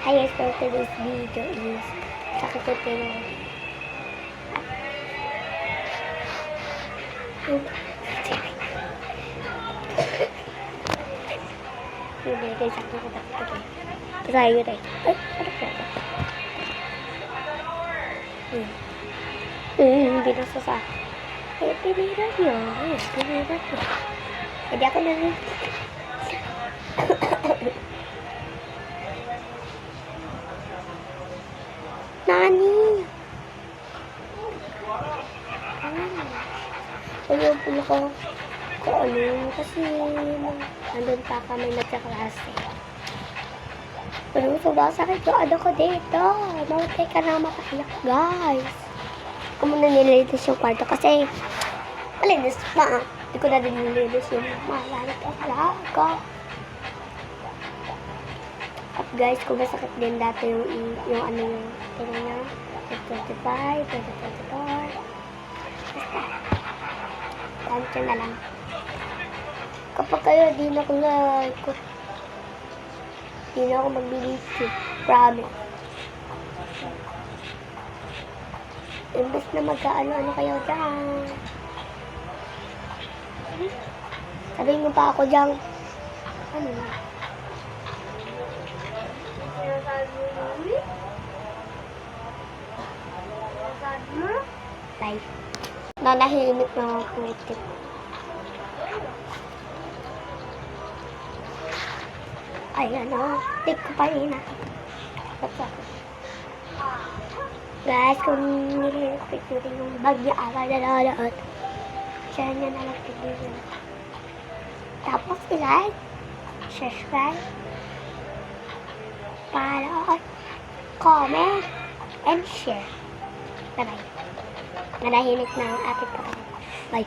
Hi guys, for today's video is sakit ko pero hindi guys, sakit ko takot. Tayo tayo. Ay, ano po ito? Hindi na sa eh, piniran nyo. Piniran nyo. Hindi ako namin. Nani? Ayaw po ko ano kasi andun pa kami nagkaklase. Pero sobrang sakit yung ano ko dito. Mawatay ka na makaiyak guys. Ako muna nililis yung kwarto kasi malinis pa. Hindi ko na din nililis yung malalit ang alaga. At guys, kung masakit din dati yung ano yung tingnan nyo. 25, 2024. Basta. Tansya na lang. Kapag kayo, di na ako mag-believe. Promise. Imbes na magkaano-ano kayo dyan. Sabihin mo pa ako dyan. Ano? Bye. Nanahimik na ako putik. Ay, ano, tik ko pa rin na. Guys, kung nililipit nyo rin yung bagyo awa na lalaot, share nyo na lang video. Tapos, i-like, subscribe, follow, comment, and share. Bye-bye. Nanahimik na ang ating kapatid. Bye.